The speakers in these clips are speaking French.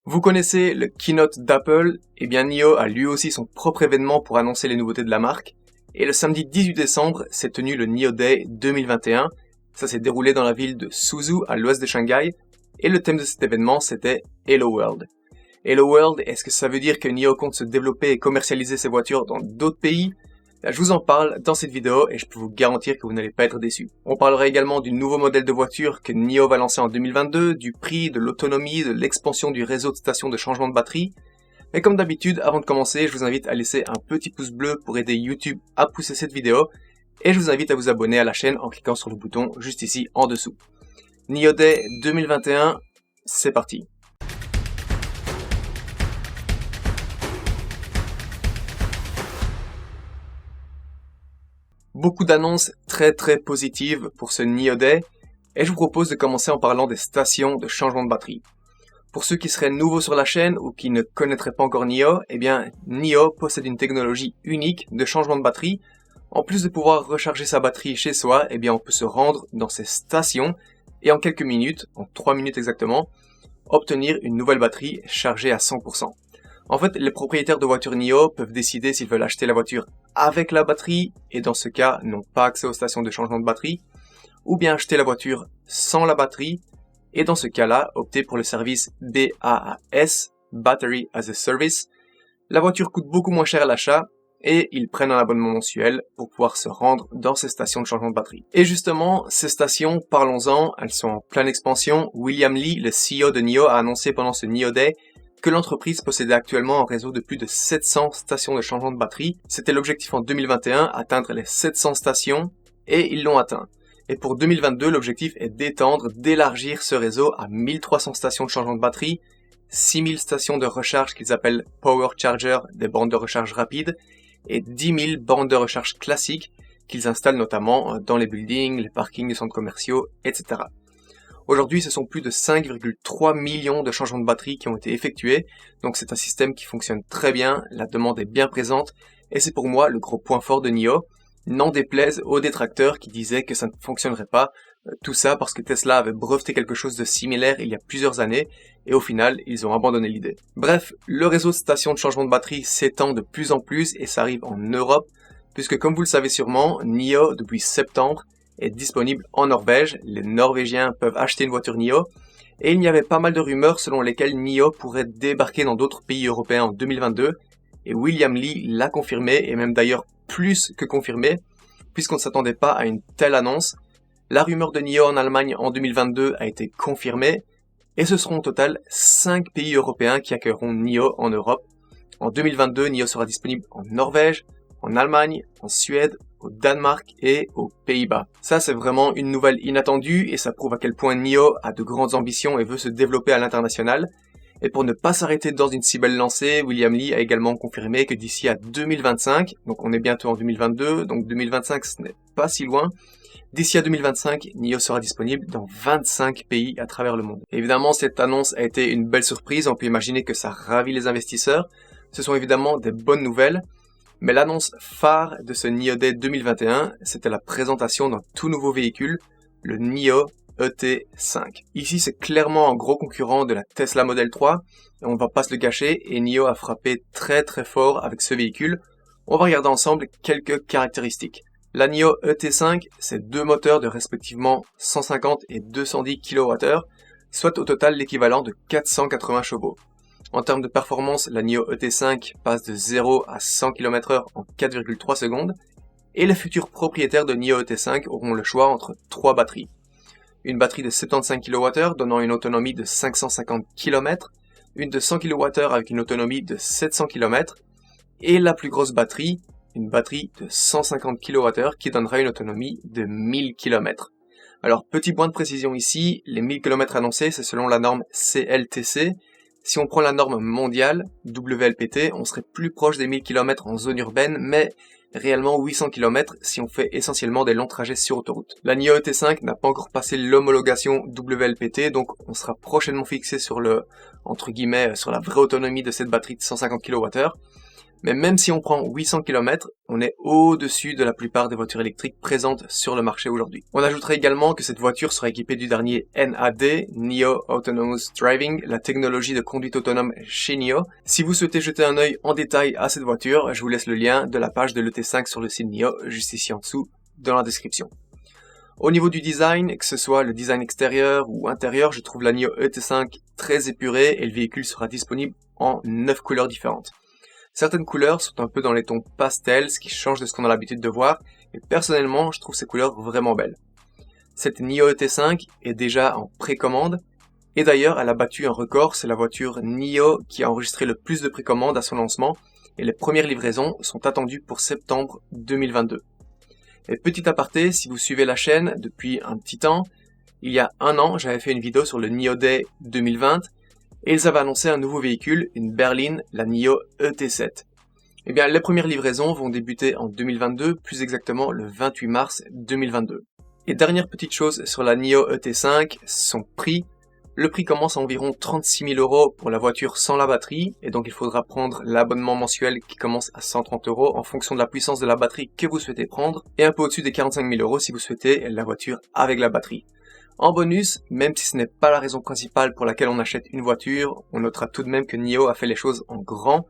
Vous connaissez le keynote d'Apple? Eh bien NIO a lui aussi son propre événement pour annoncer les nouveautés de la marque. Et le samedi 18 décembre s'est tenu le NIO Day 2021. Ça s'est déroulé dans la ville de Suzhou, à l'ouest de Shanghai. Et le thème de cet événement, c'était Hello World. Hello World, est-ce que ça veut dire que NIO compte se développer et commercialiser ses voitures dans d'autres pays? Là, je vous en parle dans cette vidéo et je peux vous garantir que vous n'allez pas être déçus. On parlera également du nouveau modèle de voiture que NIO va lancer en 2022, du prix, de l'autonomie, de l'expansion du réseau de stations de changement de batterie. Mais comme d'habitude, avant de commencer, je vous invite à laisser un petit pouce bleu pour aider YouTube à pousser cette vidéo. Et je vous invite à vous abonner à la chaîne en cliquant sur le bouton juste ici en dessous. NIO Day 2021, c'est parti. Beaucoup d'annonces très positives pour ce NIO Day, et je vous propose de commencer en parlant des stations de changement de batterie. Pour ceux qui seraient nouveaux sur la chaîne ou qui ne connaîtraient pas encore NIO, eh bien NIO possède une technologie unique de changement de batterie. En plus de pouvoir recharger sa batterie chez soi, eh bien on peut se rendre dans ces stations et en quelques minutes, en 3 minutes exactement, obtenir une nouvelle batterie chargée à 100%. En fait, les propriétaires de voitures NIO peuvent décider s'ils veulent acheter la voiture avec la batterie, et dans ce cas, n'ont pas accès aux stations de changement de batterie, ou bien acheter la voiture sans la batterie, et dans ce cas-là, opter pour le service BaaS, Battery as a Service. La voiture coûte beaucoup moins cher à l'achat, et ils prennent un abonnement mensuel pour pouvoir se rendre dans ces stations de changement de batterie. Et justement, ces stations, parlons-en, elles sont en pleine expansion. William Li, le CEO de NIO, a annoncé pendant ce NIO Day que l'entreprise possédait actuellement un réseau de plus de 700 stations de changement de batterie. C'était l'objectif en 2021, atteindre les 700 stations, et ils l'ont atteint. Et pour 2022, l'objectif est d'élargir ce réseau à 1300 stations de changement de batterie, 6000 stations de recharge qu'ils appellent Power Charger, des bornes de recharge rapides, et 10 000 bornes de recharge classiques qu'ils installent notamment dans les buildings, les parkings des centres commerciaux, etc. Aujourd'hui, ce sont plus de 5,3 millions de changements de batterie qui ont été effectués, donc c'est un système qui fonctionne très bien, la demande est bien présente, et c'est pour moi le gros point fort de NIO, n'en déplaise aux détracteurs qui disaient que ça ne fonctionnerait pas, tout ça parce que Tesla avait breveté quelque chose de similaire il y a plusieurs années, et au final, ils ont abandonné l'idée. Bref, le réseau de stations de changement de batterie s'étend de plus en plus, et ça arrive en Europe, puisque comme vous le savez sûrement, NIO, depuis septembre, est disponible en Norvège. Les Norvégiens peuvent acheter une voiture NIO. Et il y avait pas mal de rumeurs selon lesquelles NIO pourrait débarquer dans d'autres pays européens en 2022. Et William Li l'a confirmé, et même d'ailleurs plus que confirmé, puisqu'on ne s'attendait pas à une telle annonce. La rumeur de NIO en Allemagne en 2022 a été confirmée. Et ce seront au total 5 pays européens qui accueilleront NIO en Europe. En 2022, NIO sera disponible en Norvège, en Allemagne, en Suède, au Danemark et aux Pays-Bas. Ça, c'est vraiment une nouvelle inattendue et ça prouve à quel point NIO a de grandes ambitions et veut se développer à l'international. Et pour ne pas s'arrêter dans une si belle lancée, William Li a également confirmé que d'ici à 2025, donc on est bientôt en 2022, donc 2025 ce n'est pas si loin, d'ici à 2025, NIO sera disponible dans 25 pays à travers le monde. Évidemment, cette annonce a été une belle surprise, on peut imaginer que ça ravit les investisseurs. Ce sont évidemment des bonnes nouvelles. Mais l'annonce phare de ce NIO Day 2021, c'était la présentation d'un tout nouveau véhicule, le NIO ET5. Ici, c'est clairement un gros concurrent de la Tesla Model 3, et on ne va pas se le cacher, et NIO a frappé très fort avec ce véhicule. On va regarder ensemble quelques caractéristiques. La NIO ET5, c'est deux moteurs de respectivement 150 et 210 kWh, soit au total l'équivalent de 480 chevaux. En termes de performance, la NIO ET5 passe de 0 à 100 km/h en 4,3 secondes, et les futurs propriétaires de NIO ET5 auront le choix entre 3 batteries. Une batterie de 75 kWh donnant une autonomie de 550 km, une de 100 kWh avec une autonomie de 700 km, et la plus grosse batterie, une batterie de 150 kWh qui donnera une autonomie de 1000 km. Alors, petit point de précision ici, les 1000 km annoncés, c'est selon la norme CLTC. Si on prend la norme mondiale, WLPT, on serait plus proche des 1000 km en zone urbaine, mais réellement 800 km si on fait essentiellement des longs trajets sur autoroute. La NIO ET5 n'a pas encore passé l'homologation WLPT, donc on sera prochainement fixé sur sur la vraie autonomie de cette batterie de 150 kWh. Mais même si on prend 800 km, on est au-dessus de la plupart des voitures électriques présentes sur le marché aujourd'hui. On ajouterait également que cette voiture sera équipée du dernier NAD, NIO Autonomous Driving, la technologie de conduite autonome chez NIO. Si vous souhaitez jeter un œil en détail à cette voiture, je vous laisse le lien de la page de l'ET5 sur le site NIO, juste ici en dessous, dans la description. Au niveau du design, que ce soit le design extérieur ou intérieur, je trouve la NIO ET5 très épurée et le véhicule sera disponible en 9 couleurs différentes. Certaines couleurs sont un peu dans les tons pastels, ce qui change de ce qu'on a l'habitude de voir, et personnellement, je trouve ces couleurs vraiment belles. Cette NIO ET5 est déjà en précommande, et d'ailleurs, elle a battu un record, c'est la voiture NIO qui a enregistré le plus de précommandes à son lancement, et les premières livraisons sont attendues pour septembre 2022. Et petit aparté, si vous suivez la chaîne depuis un petit temps, il y a un an, j'avais fait une vidéo sur le NIO Day 2020, et ils avaient annoncé un nouveau véhicule, une berline, la NIO ET7. Eh bien, les premières livraisons vont débuter en 2022, plus exactement le 28 mars 2022. Et dernière petite chose sur la NIO ET5, son prix. Le prix commence à environ 36 000 € pour la voiture sans la batterie, et donc il faudra prendre l'abonnement mensuel qui commence à 130 € en fonction de la puissance de la batterie que vous souhaitez prendre, et un peu au-dessus des 45 000 € si vous souhaitez la voiture avec la batterie. En bonus, même si ce n'est pas la raison principale pour laquelle on achète une voiture, on notera tout de même que NIO a fait les choses en grand.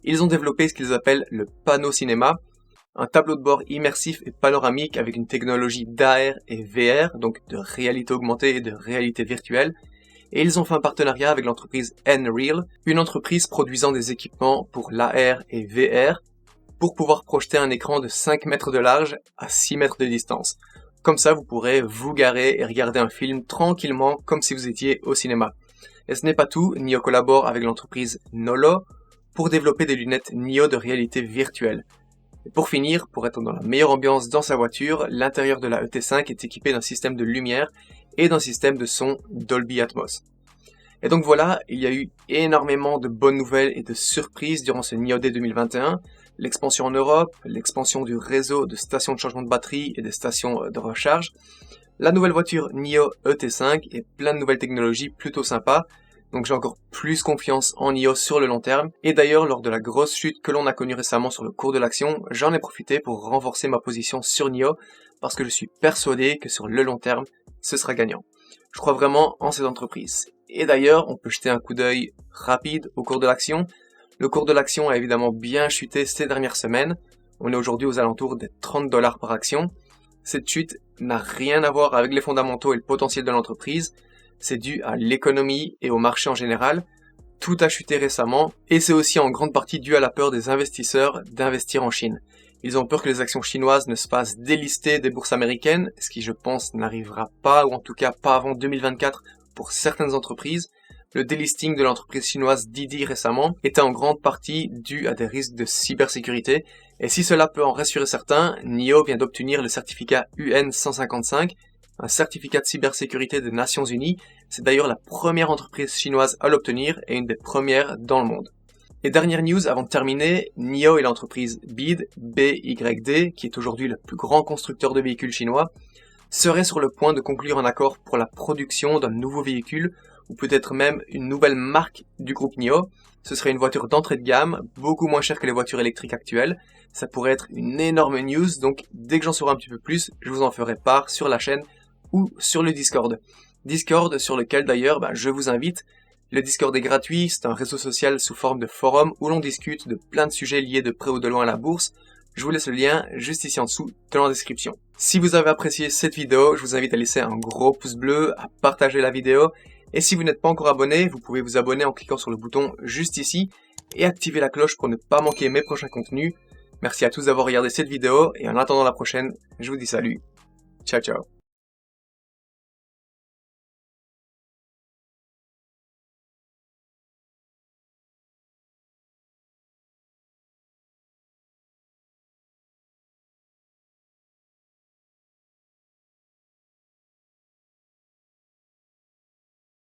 Ils ont développé ce qu'ils appellent le panneau cinéma, un tableau de bord immersif et panoramique avec une technologie d'AR et VR, donc de réalité augmentée et de réalité virtuelle. Et ils ont fait un partenariat avec l'entreprise Nreal, une entreprise produisant des équipements pour l'AR et VR, pour pouvoir projeter un écran de 5 mètres de large à 6 mètres de distance. Comme ça, vous pourrez vous garer et regarder un film tranquillement comme si vous étiez au cinéma. Et ce n'est pas tout, NIO collabore avec l'entreprise Nolo pour développer des lunettes NIO de réalité virtuelle. Et pour finir, pour être dans la meilleure ambiance dans sa voiture, l'intérieur de la ET5 est équipé d'un système de lumière et d'un système de son Dolby Atmos. Et donc voilà, il y a eu énormément de bonnes nouvelles et de surprises durant ce NIO Day 2021. L'expansion en Europe, l'expansion du réseau de stations de changement de batterie et des stations de recharge, la nouvelle voiture NIO ET5 et plein de nouvelles technologies plutôt sympas. Donc j'ai encore plus confiance en NIO sur le long terme. Et d'ailleurs, lors de la grosse chute que l'on a connue récemment sur le cours de l'action, j'en ai profité pour renforcer ma position sur NIO parce que je suis persuadé que sur le long terme, ce sera gagnant. Je crois vraiment en cette entreprise. Et d'ailleurs, on peut jeter un coup d'œil rapide au cours de l'action. Le cours de l'action a évidemment bien chuté ces dernières semaines. On est aujourd'hui aux alentours des 30 $ par action. Cette chute n'a rien à voir avec les fondamentaux et le potentiel de l'entreprise. C'est dû à l'économie et au marché en général. Tout a chuté récemment et c'est aussi en grande partie dû à la peur des investisseurs d'investir en Chine. Ils ont peur que les actions chinoises ne se fassent délister des bourses américaines, ce qui je pense n'arrivera pas, ou en tout cas pas avant 2024 pour certaines entreprises. Le délisting de l'entreprise chinoise Didi récemment était en grande partie dû à des risques de cybersécurité, et si cela peut en rassurer certains, NIO vient d'obtenir le certificat UN 155, un certificat de cybersécurité des Nations Unies. C'est d'ailleurs la première entreprise chinoise à l'obtenir et une des premières dans le monde. Et dernière news avant de terminer, NIO et l'entreprise BYD, qui est aujourd'hui le plus grand constructeur de véhicules chinois, seraient sur le point de conclure un accord pour la production d'un nouveau véhicule, ou peut-être même une nouvelle marque du groupe NIO. Ce serait une voiture d'entrée de gamme, beaucoup moins chère que les voitures électriques actuelles. Ça pourrait être une énorme news, donc dès que j'en saurai un petit peu plus, je vous en ferai part sur la chaîne ou sur le Discord. Discord sur lequel d'ailleurs je vous invite. Le Discord est gratuit, c'est un réseau social sous forme de forum où l'on discute de plein de sujets liés de près ou de loin à la bourse. Je vous laisse le lien juste ici en dessous dans la description. Si vous avez apprécié cette vidéo, je vous invite à laisser un gros pouce bleu, à partager la vidéo. Et si vous n'êtes pas encore abonné, vous pouvez vous abonner en cliquant sur le bouton juste ici et activer la cloche pour ne pas manquer mes prochains contenus. Merci à tous d'avoir regardé cette vidéo et en attendant la prochaine, je vous dis salut. Ciao ciao.